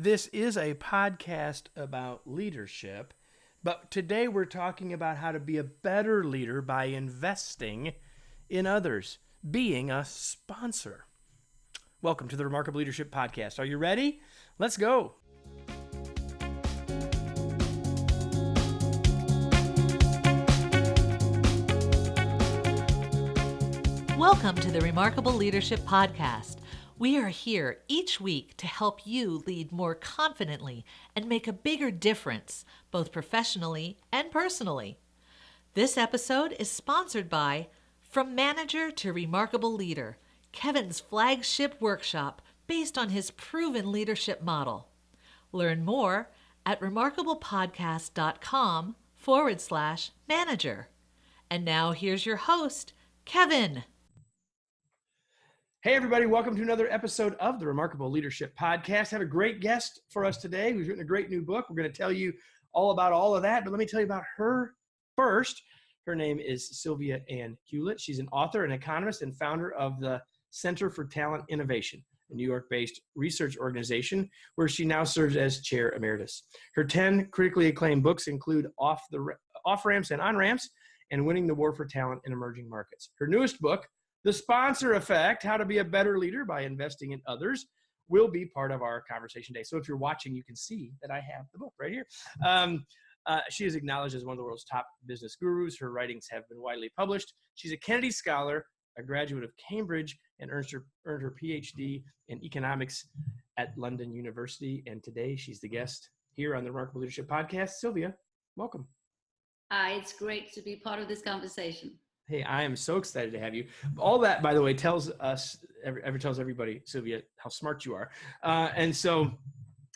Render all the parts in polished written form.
This is a podcast about leadership, but today we're talking about how to be a better leader by investing in others, being a sponsor. Welcome to the Remarkable Leadership Podcast. Are you ready? Let's go. Welcome to the Remarkable Leadership Podcast. We are here each week to help you lead more confidently and make a bigger difference, both professionally and personally. This episode is sponsored by From Manager to Remarkable Leader, Kevin's flagship workshop based on his proven leadership model. Learn more at remarkablepodcast.com/manager. And now here's your host, Kevin. Hey, everybody. Welcome to another episode of the Remarkable Leadership Podcast. I have a great guest for us today who's written a great new book. We're going to tell you all about all of that, but let me tell you about her first. Her name is Sylvia Hewlett. She's an author, an economist, and founder of the Center for Talent Innovation, a New York-based research organization where she now serves as chair emeritus. Her 10 critically acclaimed books include Off-Ramps and On-Ramps and Winning the War for Talent in Emerging Markets. Her newest book, The Sponsor Effect, How to Be a Better Leader by Investing in Others, will be part of our conversation today. So if you're watching, you can see that I have the book right here. She is acknowledged as one of the world's top business gurus. Her writings have been widely published. She's a Kennedy Scholar, a graduate of Cambridge, and earned her PhD in economics at London University. And today she's the guest here on the Remarkable Leadership Podcast. Sylvia, welcome. It's great to be part of this conversation. Hey, I am so excited to have you. All that, by the way, tells everybody, Sylvia, how smart you are. And so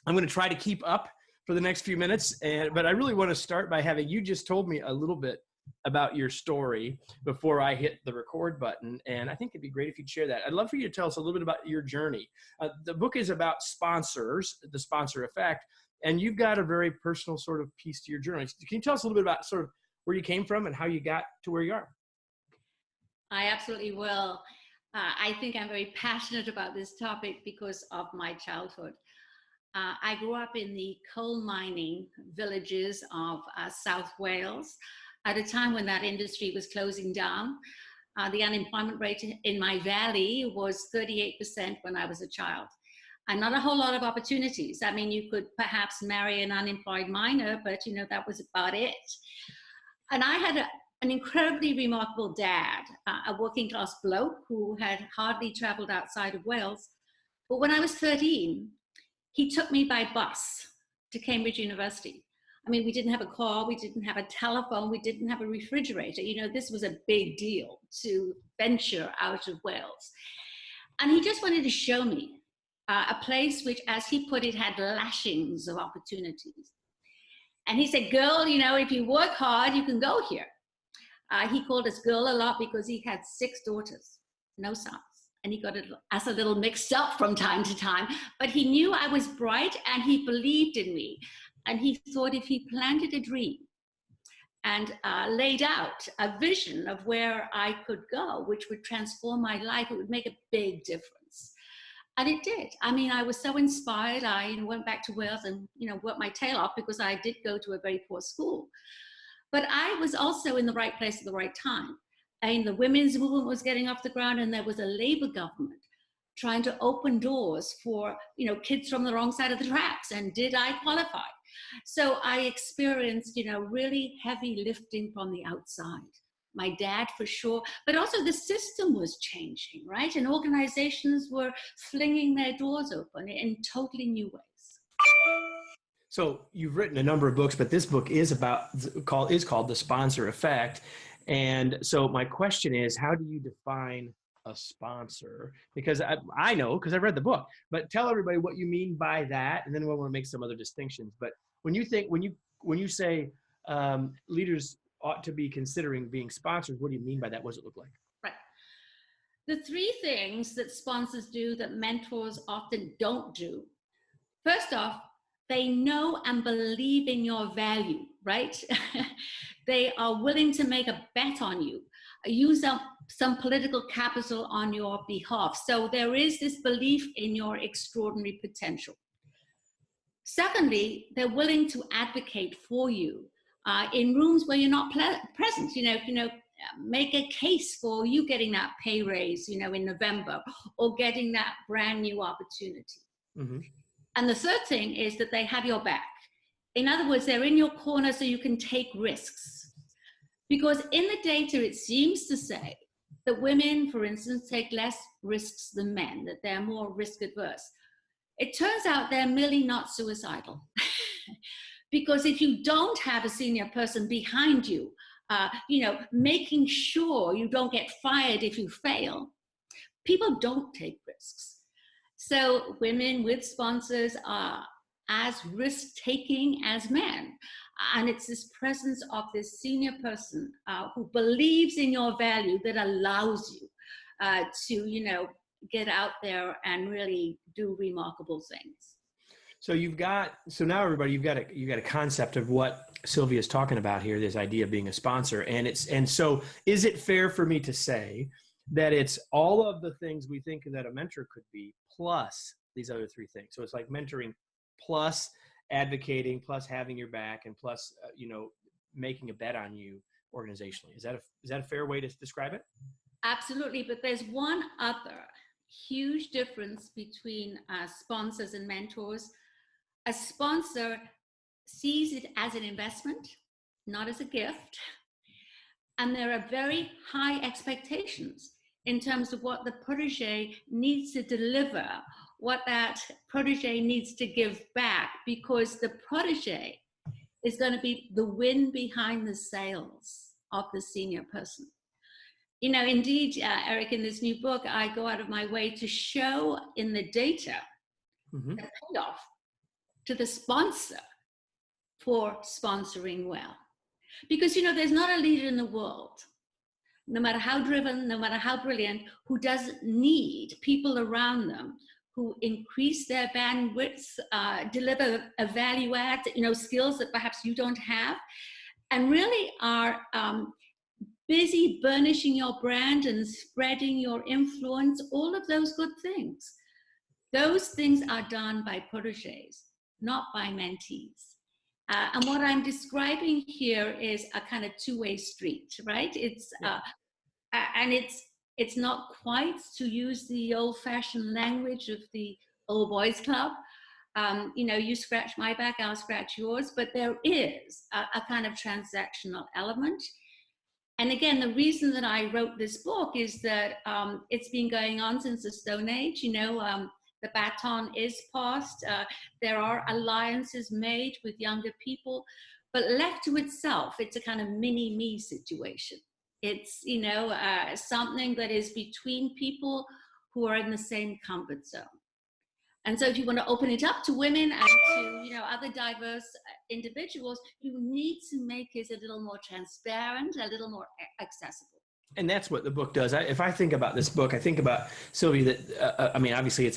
I'm going to try to keep up for the next few minutes. But I really want to start by having you just told me a little bit about your story before I hit the record button. And I think it'd be great if you'd share that. I'd love for you to tell us a little bit about your journey. The book is about sponsors, the sponsor effect, and you've got a very personal sort of piece to your journey. Can you tell us a little bit about sort of where you came from and how you got to where you are? I absolutely will. I think I'm very passionate about this topic because of my childhood. I grew up in the coal mining villages of South Wales at a time when that industry was closing down. The unemployment rate in my valley was 38% when I was a child. And not a whole lot of opportunities. I mean, you could perhaps marry an unemployed miner, but that was about it. And I had an incredibly remarkable dad, a working class bloke who had hardly traveled outside of Wales. But when I was 13, he took me by bus to Cambridge University. I mean, we didn't have a car, we didn't have a telephone, we didn't have a refrigerator. This was a big deal to venture out of Wales. And he just wanted to show me a place which, as he put it, had lashings of opportunities. And he said, girl, if you work hard, you can go here. He called us girl a lot because he had 6 daughters, no sons. And he got us a little mixed up from time to time. But he knew I was bright and he believed in me. And he thought if he planted a dream and laid out a vision of where I could go, which would transform my life, it would make a big difference. And it did. I mean, I was so inspired. I went back to Wales and worked my tail off because I did go to a very poor school. But I was also in the right place at the right time. And the women's movement was getting off the ground, and there was a Labour government trying to open doors for, kids from the wrong side of the tracks. And did I qualify? So I experienced, really heavy lifting from the outside. My dad, for sure, but also the system was changing, right? And organizations were flinging their doors open in totally new ways. So you've written a number of books, but this book is called The Sponsor Effect. And so my question is, how do you define a sponsor? Because I know, because I read the book, but tell everybody what you mean by that. And then we'll want to make some other distinctions. But when you say leaders ought to be considering being sponsors, what do you mean by that? What does it look like? Right. The 3 things that sponsors do that mentors often don't do. First off, they know and believe in your value, right? They are willing to make a bet on you, use up some political capital on your behalf. So there is this belief in your extraordinary potential. Secondly, they're willing to advocate for you in rooms where you're not present. Make a case for you getting that pay raise, in November, or getting that brand new opportunity. Mm-hmm. And the third thing is that they have your back. In other words, they're in your corner so you can take risks. Because in the data, it seems to say that women, for instance, take less risks than men, that they're more risk adverse. It turns out they're merely not suicidal. Because if you don't have a senior person behind you, making sure you don't get fired if you fail, people don't take risks. So women with sponsors are as risk-taking as men. And it's this presence of this senior person who believes in your value that allows you to, get out there and really do remarkable things. So now everybody, you've got a concept of what Sylvia is talking about here, this idea of being a sponsor. And so is it fair for me to say that it's all of the things we think that a mentor could be, plus these other three things? So it's like mentoring plus advocating, plus having your back, and plus, making a bet on you organizationally. Is that a fair way to describe it? Absolutely. But there's one other huge difference between sponsors and mentors. A sponsor sees it as an investment, not as a gift. And there are very high expectations in terms of what the protege needs to deliver, what that protege needs to give back, because the protege is going to be the wind behind the sails of the senior person. Indeed, Eric, in this new book, I go out of my way to show in the data the payoff to the sponsor for sponsoring well. Because, there's not a leader in the world, no matter how driven, no matter how brilliant, who doesn't need people around them who increase their bandwidth, deliver a value add, skills that perhaps you don't have, and really are busy burnishing your brand and spreading your influence, all of those good things. Those things are done by proteges, not by mentees. And what I'm describing here is a kind of two-way street, right? And it's not quite, to use the old-fashioned language of the old boys club. You scratch my back, I'll scratch yours, but there is a kind of transactional element. And again, the reason that I wrote this book is that it's been going on since the Stone Age. The baton is passed. There are alliances made with younger people, but left to itself, it's a kind of mini-me situation. It's, something that is between people who are in the same comfort zone. And so if you want to open it up to women and to, other diverse individuals, you need to make it a little more transparent, a little more accessible. And that's what the book does. If I think about this book, I think about, Sylvia, that, obviously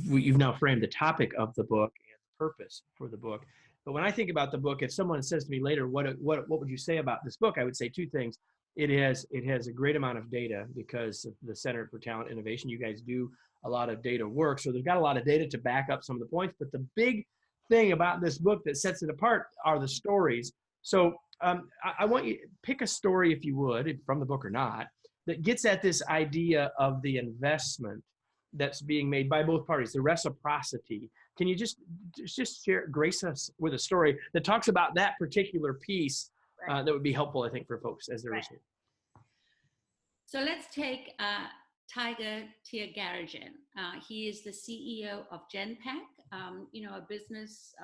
you've now framed the topic of the book and the purpose for the book. But when I think about the book, if someone says to me later, what would you say about this book? I would say two things. It has a great amount of data because of the Center for Talent Innovation. You guys do a lot of data work. So there's got a lot of data to back up some of the points. But the big thing about this book that sets it apart are the stories. So I want you to pick a story, if you would, from the book or not, that gets at this idea of the investment that's being made by both parties, the reciprocity. Can you just grace us with a story that talks about that particular piece that would be helpful, I think, for folks as they're listening? So let's take Tiger Tyagarajan. He is the CEO of Genpact, a business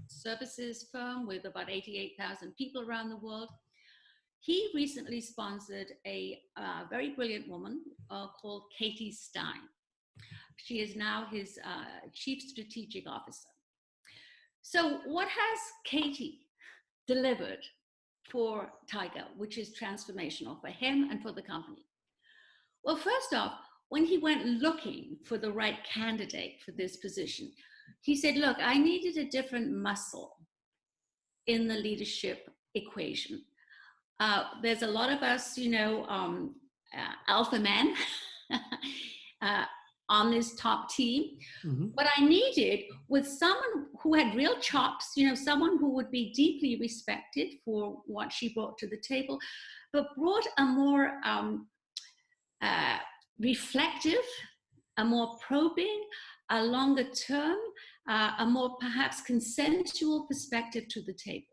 services firm with about 88,000 people around the world. He recently sponsored a very brilliant woman called Katie Stein. She is now his chief strategic officer. So what has Katie delivered for Tiger, which is transformational for him and for the company? Well, first off, when he went looking for the right candidate for this position, he said, look, I needed a different muscle in the leadership equation. There's a lot of us, alpha men on this top team. Mm-hmm. What I needed was someone who had real chops, someone who would be deeply respected for what she brought to the table, but brought a more reflective, a more probing, a longer term, a more perhaps consensual perspective to the table.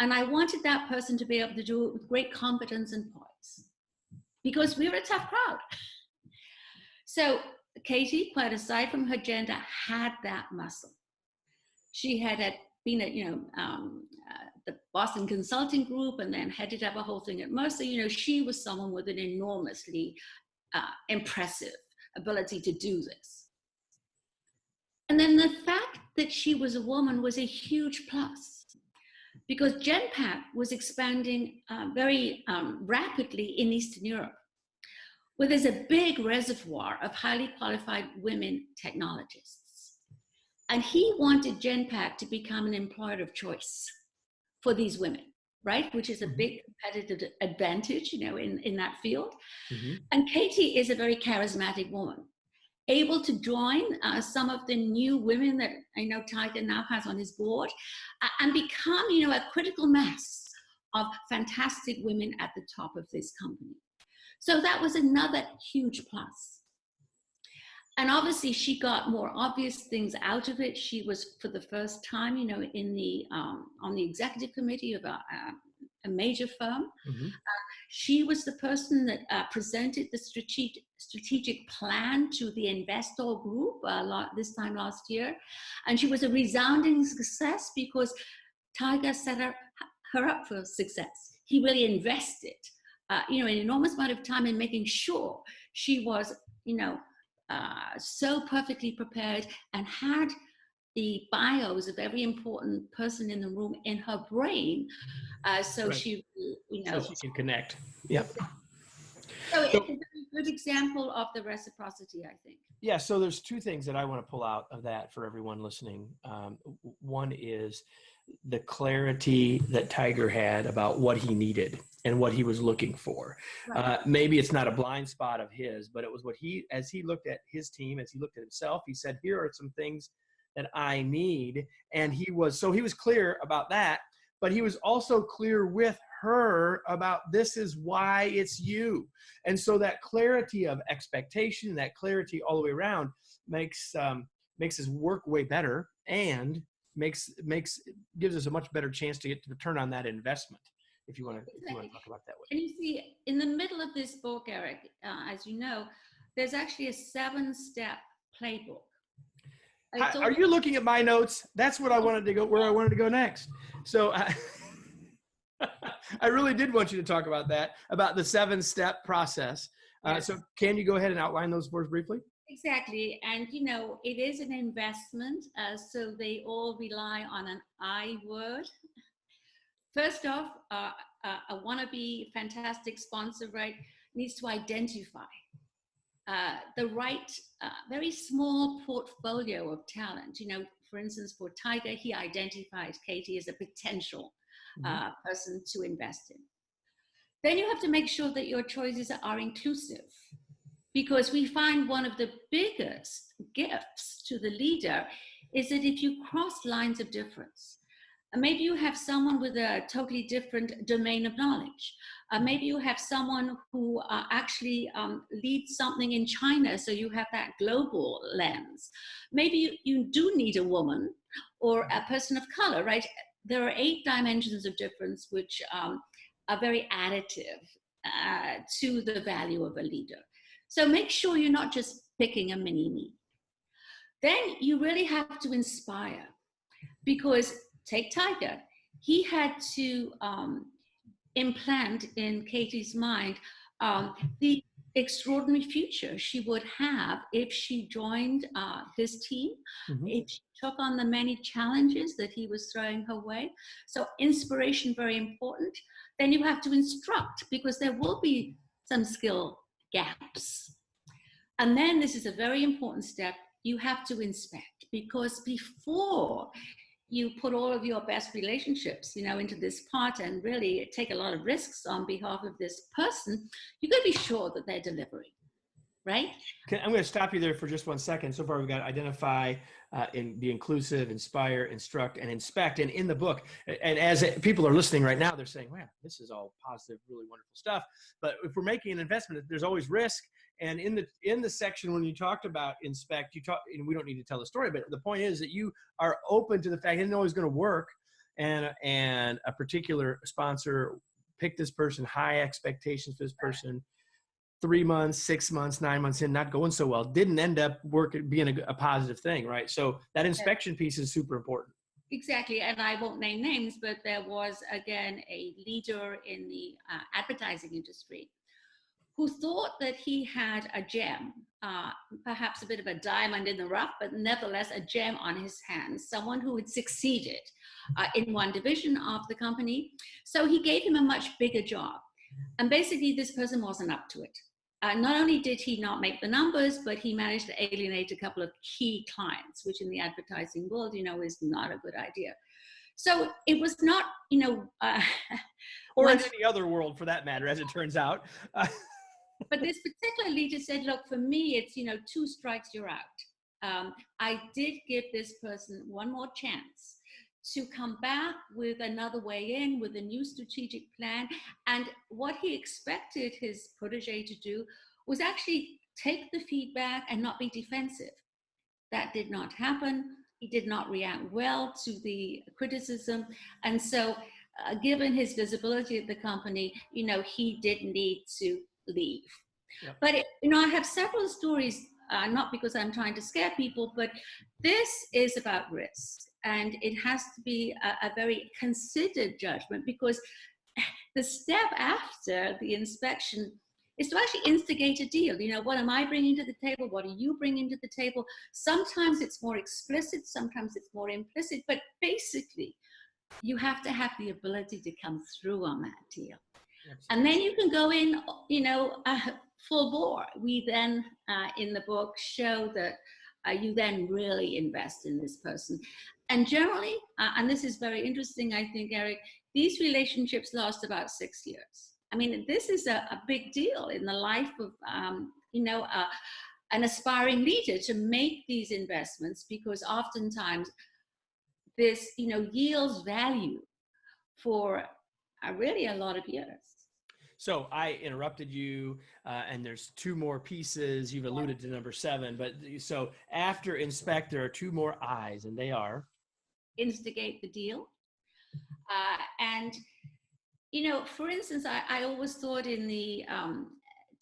And I wanted that person to be able to do it with great competence and poise, because we were a tough crowd. So Katie, quite aside from her gender, had that muscle. She had been at the Boston Consulting Group and then headed up a whole thing at Mercer. She was someone with an enormously impressive ability to do this. And then the fact that she was a woman was a huge plus, because Genpact was expanding very rapidly in Eastern Europe, where there's a big reservoir of highly qualified women technologists. And he wanted Genpact to become an employer of choice for these women, right? Which is a big competitive advantage, in that field. Mm-hmm. And Katie is a very charismatic woman, able to join some of the new women that I know Tiger now has on his board, and become, a critical mass of fantastic women at the top of this company. So that was another huge plus. And obviously she got more obvious things out of it. She was, for the first time, in the on the executive committee of a major firm. Mm-hmm. She was the person that presented the strategic plan to the investor group this time last year. And she was a resounding success, because Tiger set her up for success. He really invested an enormous amount of time in making sure she was, so perfectly prepared and had the bios of every important person in the room in her brain, so right. She, so she can connect. Yeah. So it's a very good example of the reciprocity, I think. Yeah. So there's two things that I want to pull out of that for everyone listening. One is the clarity that Tiger had about what he needed and what he was looking for. Right. Maybe it's not a blind spot of his, but it was what as he looked at his team, as he looked at himself, he said, here are some things that I need. And he was clear about that, but he was also clear with her about, this is why it's you. And so that clarity of expectation, that clarity all the way around makes his work way better, and gives us a much better chance to get the return on that investment, if you want to talk about that way. And you see, in the middle of this book, Eric, as you know, there's actually a 7-step playbook. Are you looking at my notes? That's what I wanted to go, where I wanted to go next. So I really did want you to talk about that, about the 7-step process. Yes. So can you go ahead and outline those for us briefly? Exactly. And, it is an investment. So they all rely on an I word. First off, a wannabe fantastic sponsor, right, needs to identify the right, very small portfolio of talent. For instance, for Tiger, he identified Katie as a potential person to invest in. Then you have to make sure that your choices are inclusive, because we find one of the biggest gifts to the leader is that if you cross lines of difference, maybe you have someone with a totally different domain of knowledge. Maybe you have someone who actually leads something in China, so you have that global lens. Maybe you do need a woman or a person of color, right? There are 8 dimensions of difference which are very additive to the value of a leader. So make sure you're not just picking a mini-me. Then you really have to inspire, because take Tiger. He had to implant in Katie's mind the extraordinary future she would have if she joined his team, if she took on the many challenges that he was throwing her way. So inspiration, very important. Then you have to instruct, because there will be some skill gaps. And then this is a very important step. You have to inspect, because before you put all of your best relationships, into this pot and really take a lot of risks on behalf of this person, you got to be sure that they're delivering. right? I'm going to stop you there for just 1 second. So far, we've got identify, be inclusive, inspire, instruct, and inspect. And in the book, and as people are listening right now, they're saying, wow, this is all positive, really wonderful stuff. But if we're making an investment, there's always risk. And in the section when you talked about inspect, and we don't need to tell the story, but the point is that you are open to the fact it isn't always going to work. And a particular sponsor picked this person, high expectations for this person. 3 months, 6 months, 9 months in, not going so well, didn't end up being a positive thing, right? So that inspection piece is super important. Exactly, and I won't name names, but there was, again, a leader in the advertising industry who thought that he had a gem, perhaps a bit of a diamond in the rough, but nevertheless a gem on his hands, someone who had succeeded in one division of the company. So he gave him a much bigger job. And basically, this person wasn't up to it. Not only did he not make the numbers, but he managed to alienate a couple of key clients, which in the advertising world, is not a good idea. So it was not, or in any other world for that matter, as it turns out. But this particular leader said, look, for me, it's, 2 strikes, you're out. I did give this person one more chance to come back with another way in, with a new strategic plan. And what he expected his protege to do was actually take the feedback and not be defensive. That did not happen. He did not react well to the criticism. And so given his visibility at the company, he did need to leave. Yep. But, I have several stories, not because I'm trying to scare people, but this is about risk. And it has to be a very considered judgment, because the step after the inspection is to actually instigate a deal. What am I bringing to the table? What are you bringing to the table? Sometimes it's more explicit, sometimes it's more implicit, but basically you have to have the ability to come through on that deal. Absolutely. And then you can go in, full bore. We then, in the book, show that you then really invest in this person. And generally, and this is very interesting, I think, Eric, these relationships last about 6 years. I mean, this is a big deal in the life of, an aspiring leader to make these investments, because oftentimes this, yields value for really a lot of years. So I interrupted you, and there's 2 more pieces. You've alluded to number 7, but so after inspect, there are 2 more I's, and they are? Instigate the deal. And, for instance, I always thought in the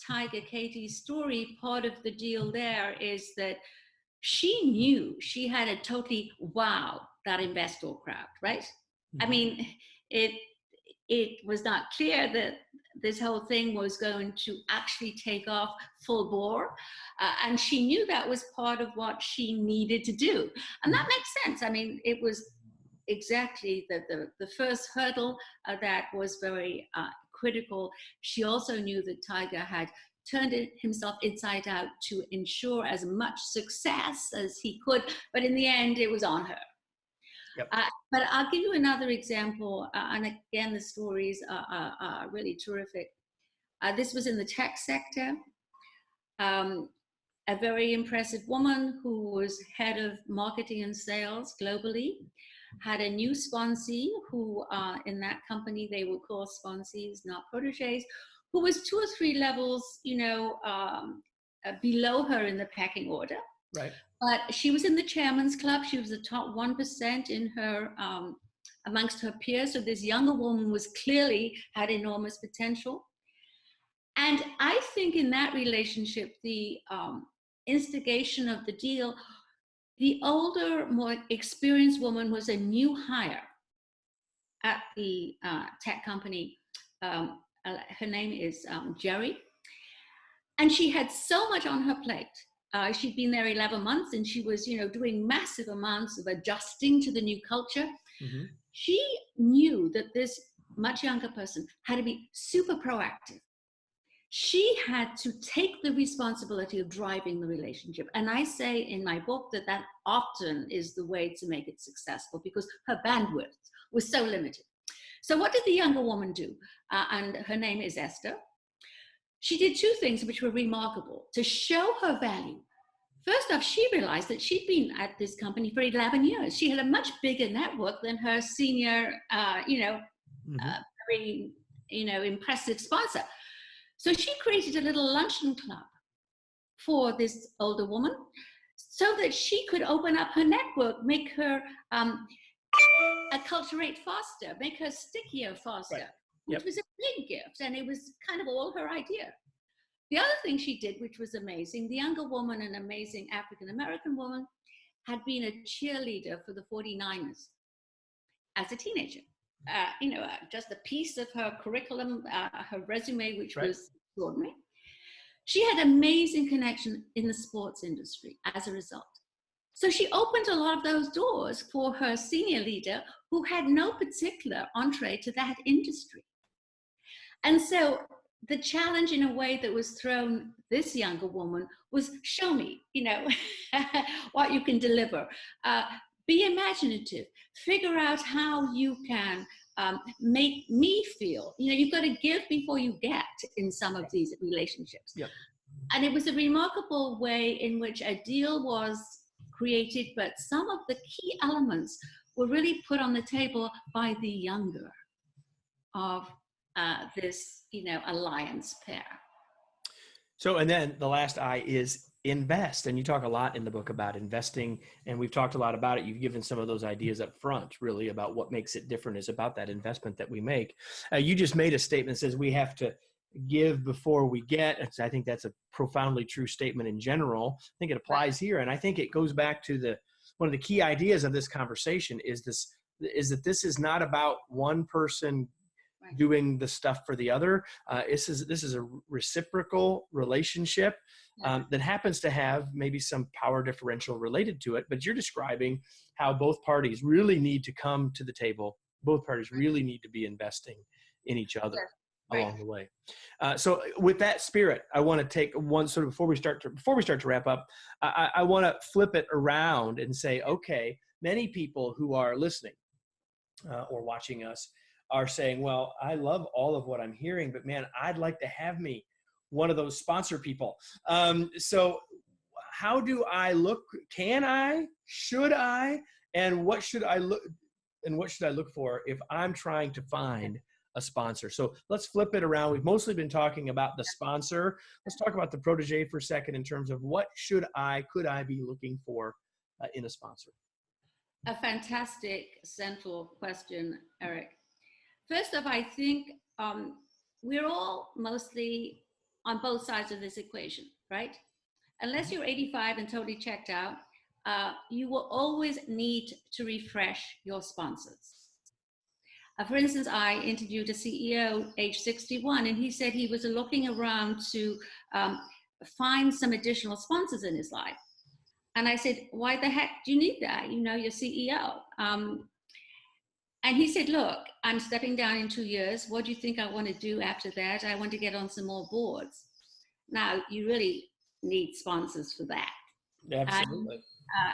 Tiger Katie story, part of the deal there is that she knew she had to totally wow that investor crowd, right? Mm-hmm. I mean, it was not clear that this whole thing was going to actually take off full bore. And she knew that was part of what she needed to do. And that makes sense. I mean, it was exactly the first hurdle that was very critical. She also knew that Tiger had turned himself inside out to ensure as much success as he could. But in the end, it was on her. Yep. But I'll give you another example, and again, the stories are really terrific. This was in the tech sector. A very impressive woman who was head of marketing and sales globally had a new sponsee who, in that company, they were called sponsees, not proteges, who was 2 or 3 levels, below her in the pecking order. Right. But she was in the chairman's club. She was the top 1% in her, amongst her peers. So this younger woman was clearly had enormous potential. And I think in that relationship, the instigation of the deal, the older, more experienced woman was a new hire at the tech company. Her name is Jerry. And she had so much on her plate. She'd been there 11 months and she was, doing massive amounts of adjusting to the new culture. Mm-hmm. She knew that this much younger person had to be super proactive. She had to take the responsibility of driving the relationship. And I say in my book that often is the way to make it successful, because her bandwidth was so limited. So what did the younger woman do? And her name is Esther. she did two things which were remarkable to show her value. First off, she realized that she'd been at this company for 11 years. She had a much bigger network than her senior, very, impressive sponsor. So she created a little luncheon club for this older woman so that she could open up her network, make her acculturate faster, make her stickier faster, Right. which was a big gift. And it was kind of all her idea. The other thing she did, which was amazing, the younger woman, an amazing African-American woman, had been a cheerleader for the 49ers as a teenager. Just a piece of her curriculum, her resume, which was extraordinary. She had amazing connection in the sports industry as a result. So she opened a lot of those doors for her senior leader who had no particular entree to that industry. And so the challenge in a way that was thrown this younger woman was show me, what you can deliver. Be imaginative, figure out how you can make me feel. You've got to give before you get in some of these relationships. Yep. And it was a remarkable way in which a deal was created, but some of the key elements were really put on the table by the younger of this, alliance pair. So, and then the last I is invest. And you talk a lot in the book about investing, and we've talked a lot about it. You've given some of those ideas up front, really, about what makes it different is about that investment that we make. You just made a statement that says we have to give before we get. And I think that's a profoundly true statement in general. I think it applies here. And I think it goes back to one of the key ideas of this conversation is that this is not about one person doing the stuff for the other. This is a reciprocal relationship that happens to have maybe some power differential related to it, but you're describing how both parties really need to come to the table. Both parties really need to be investing in each other along the way. So with that spirit, I want to take one sort of before we start to wrap up, I want to flip it around and say, okay, many people who are listening or watching us are saying, well, I love all of what I'm hearing, but man, I'd like to have me one of those sponsor people. So how do I look? Can I, should I, and what should I look for if I'm trying to find a sponsor? So let's flip it around. We've mostly been talking about the sponsor. Let's talk about the protege for a second in terms of what could I be looking for in a sponsor? A fantastic central question, Eric. First off, I think we're all mostly on both sides of this equation, right? Unless you're 85 and totally checked out, you will always need to refresh your sponsors. For instance, I interviewed a CEO age 61, and he said he was looking around to find some additional sponsors in his life. And I said, why the heck do you need that? You're CEO. And he said, look, I'm stepping down in 2 years. What do you think I want to do after that? I want to get on some more boards. Now, you really need sponsors for that. Absolutely.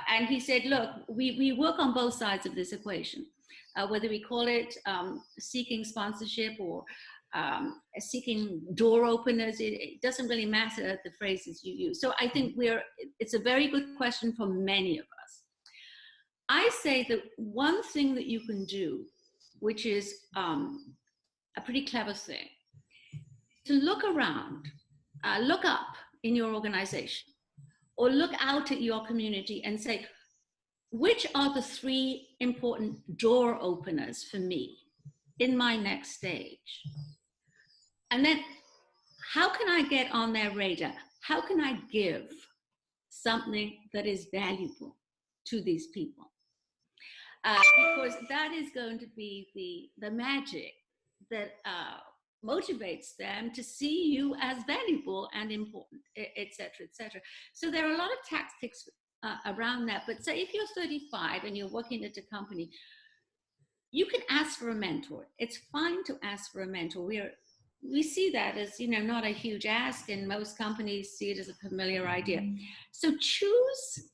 And he said, look, we work on both sides of this equation, whether we call it seeking sponsorship or seeking door openers. It doesn't really matter the phrases you use. So I think it's a very good question for many of us. I say that one thing that you can do, which is a pretty clever thing, to look around, look up in your organization, or look out at your community and say, which are the 3 important door openers for me in my next stage? And then how can I get on their radar? How can I give something that is valuable to these people? Because that is going to be the magic that motivates them to see you as valuable and important, et cetera, et cetera. So there are a lot of tactics around that. But say if you're 35 and you're working at a company, you can ask for a mentor. It's fine to ask for a mentor. We see that as, not a huge ask, and most companies see it as a familiar idea. So choose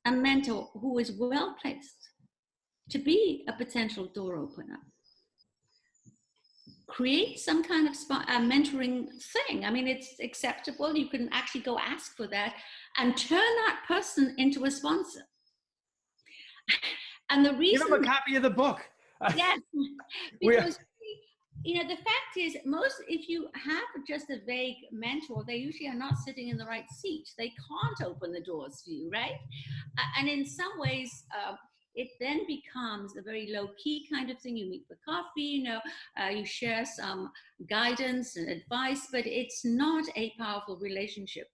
a mentor who is well placed to be a potential door opener. create some kind of mentoring thing. I mean, it's acceptable. You can actually go ask for that and turn that person into a sponsor. And the reason— Give them a copy of the book. Yes, because the fact is, if you have just a vague mentor, they usually are not sitting in the right seat. They can't open the doors for you, right? And in some ways, it then becomes a very low-key kind of thing. You meet for coffee, you share some guidance and advice, but it's not a powerful relationship.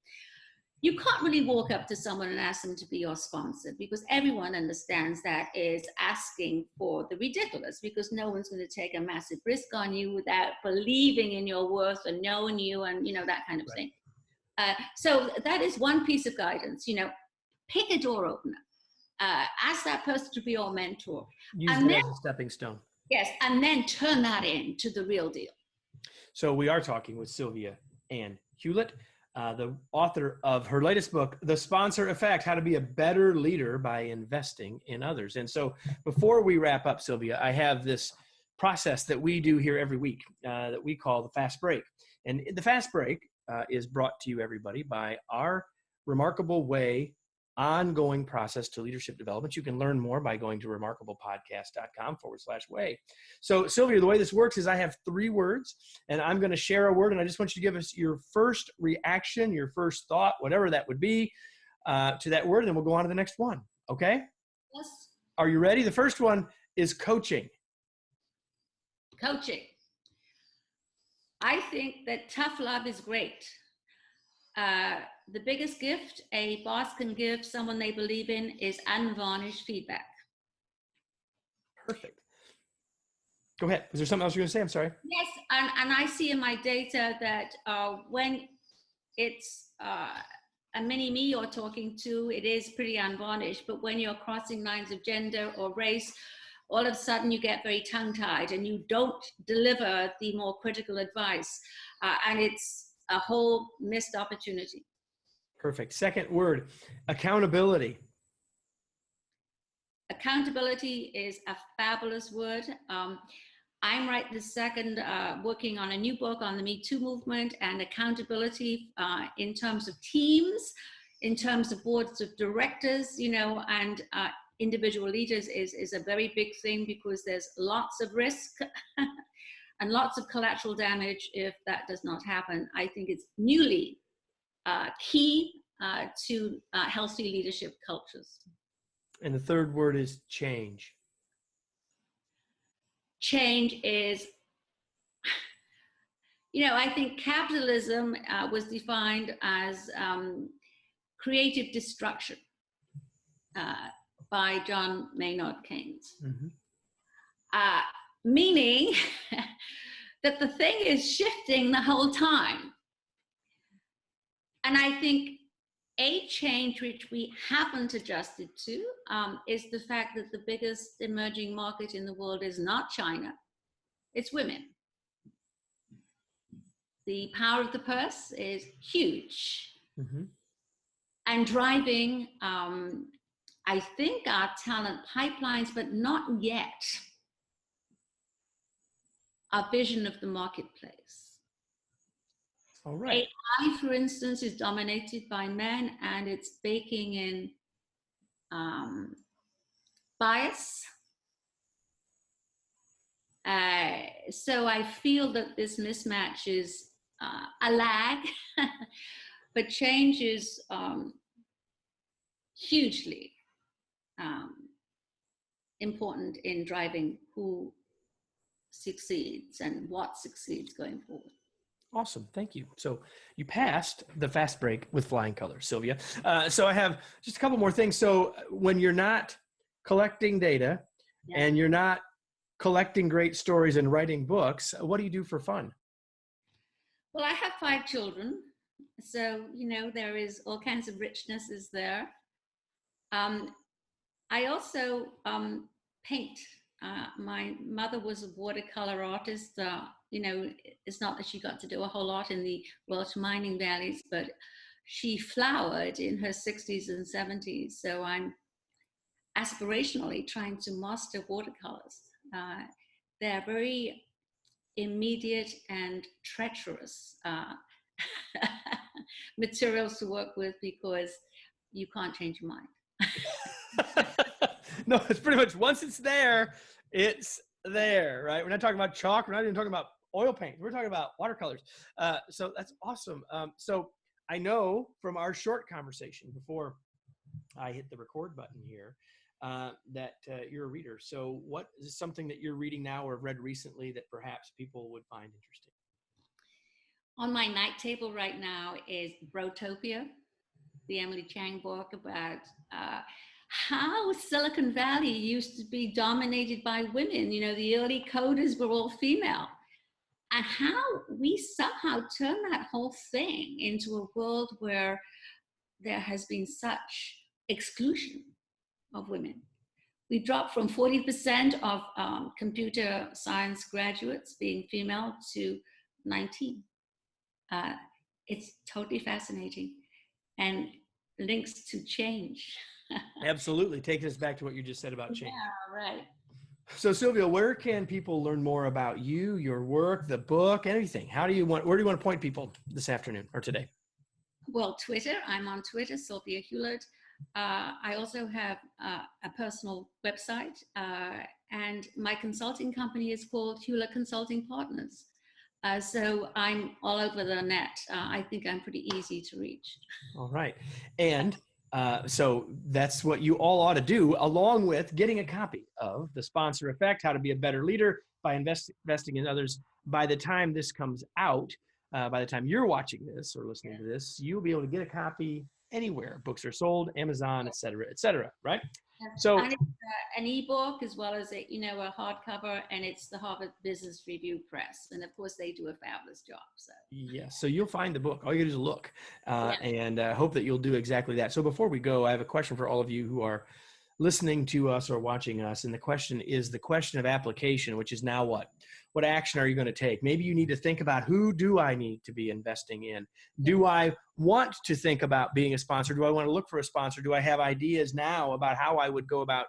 You can't really walk up to someone and ask them to be your sponsor, because everyone understands that is asking for the ridiculous, because no one's going to take a massive risk on you without believing in your worth and knowing you and, that kind of thing. So that is one piece of guidance, pick a door opener. Ask that person to be your mentor. Use that as a stepping stone. Yes, and then turn that into the real deal. So we are talking with Sylvia Ann Hewlett, the author of her latest book, The Sponsor Effect: How to Be a Better Leader by Investing in Others. And so before we wrap up, Sylvia, I have this process that we do here every week that we call the Fast Break. And the Fast Break is brought to you, everybody, by our Remarkable Way ongoing process to leadership development. You can learn more by going to remarkablepodcast.com/way. So Sylvia, the way this works is I have 3 words and I'm going to share a word, and I just want you to give us your first reaction, your first thought, whatever that would be to that word, and then we'll go on to the next one. Okay? Yes. Are you ready? The first one is coaching. Coaching. I think that tough love is great. The biggest gift a boss can give someone they believe in is unvarnished feedback. Perfect. Go ahead. Was there something else you were going to say? I'm sorry. Yes, and I see in my data that when it's a mini-me you're talking to, it is pretty unvarnished. But when you're crossing lines of gender or race, all of a sudden you get very tongue-tied and you don't deliver the more critical advice. And it's a whole missed opportunity. Perfect. Second word, accountability. Accountability is a fabulous word. I'm right this second working on a new book on the Me Too movement, and accountability in terms of teams, in terms of boards of directors, and individual leaders is a very big thing, because there's lots of risk and lots of collateral damage if that does not happen. I think it's newly key to healthy leadership cultures. And the third word is change. Change is, I think capitalism was defined as creative destruction by John Maynard Keynes. Mm-hmm. Meaning that the thing is shifting the whole time. And I think a change which we haven't adjusted to is the fact that the biggest emerging market in the world is not China, it's women. The power of the purse is huge. Mm-hmm. And driving, I think, our talent pipelines, but not yet our vision of the marketplace. All right. AI, for instance, is dominated by men, and it's baking in bias. So I feel that this mismatch is a lag, but change is hugely important in driving who succeeds and what succeeds going forward. Awesome. Thank you. So you passed the fast break with flying colors, Sylvia. So I have just a couple more things. So when you're not collecting data and you're not collecting great stories and writing books, what do you do for fun? Well, I have 5 children. So, there is all kinds of richnesses there. I also paint. My mother was a watercolor artist. It's not that she got to do a whole lot in the Welsh mining valleys, but she flowered in her 60s and 70s. So I'm aspirationally trying to master watercolors. They're very immediate and treacherous materials to work with, because you can't change your mind. No, it's pretty much once it's there, right? We're not talking about chalk. We're not even talking about oil paint. We're talking about watercolors. So that's awesome. So I know from our short conversation before I hit the record button here that you're a reader. So what is something that you're reading now or have read recently that perhaps people would find interesting? On my night table right now is Brotopia, the Emily Chang book about how Silicon Valley used to be dominated by women. You know, the early coders were all female. And how we somehow turned that whole thing into a world where there has been such exclusion of women. We dropped from 40% of computer science graduates being female to 19. It's totally fascinating and links to change. Absolutely. Take us back to what you just said about change. Yeah, right. So Sylvia, where can people learn more about you, your work, the book, anything? Where do you want to point people this afternoon or today? Well, Twitter, I'm on Twitter, Sylvia Hewlett. I also have a personal website, and my consulting company is called Hewlett Consulting Partners. So I'm all over the net. I think I'm pretty easy to reach. All right. And so that's what you all ought to do, along with getting a copy of The Sponsor Effect, How to Be a Better Leader by Investing in Others. By the time this comes out, by the time you're watching this or listening to this, you'll be able to get a copy anywhere books are sold, Amazon, et cetera, right? So and it's an ebook as well as a hardcover, and it's the Harvard Business Review Press, and of course they do a fabulous job. So yeah, so you'll find the book. All you gotta do is look, and hope that you'll do exactly that. So before we go, I have a question for all of you who are listening to us or watching us, and the question is the question of application, which is now what? What action are you going to take? Maybe you need to think about, who do I need to be investing in? Do I want to think about being a sponsor? Do I want to look for a sponsor? Do I have ideas now about how I would go about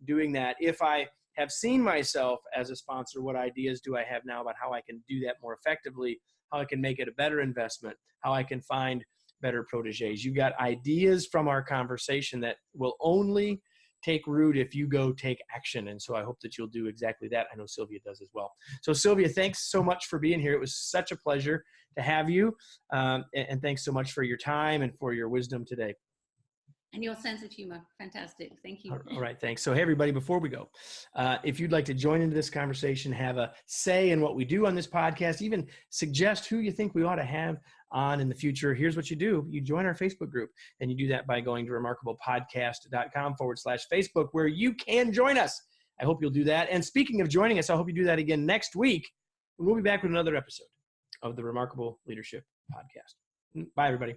doing that? If I have seen myself as a sponsor, what ideas do I have now about how I can do that more effectively, how I can make it a better investment, how I can find better proteges? You got ideas from our conversation that will only take root if you go take action. And so I hope that you'll do exactly that. I know Sylvia does as well. So Sylvia, thanks so much for being here. It was such a pleasure to have you. And thanks so much for your time and for your wisdom today. And your sense of humor. Fantastic. Thank you. All right. Thanks. So, hey, everybody, before we go, if you'd like to join into this conversation, have a say in what we do on this podcast, even suggest who you think we ought to have on in the future, here's what you do. You join our Facebook group, and you do that by going to remarkablepodcast.com/Facebook, where you can join us. I hope you'll do that. And speaking of joining us, I hope you do that again next week, when we'll be back with another episode of the Remarkable Leadership Podcast. Bye, everybody.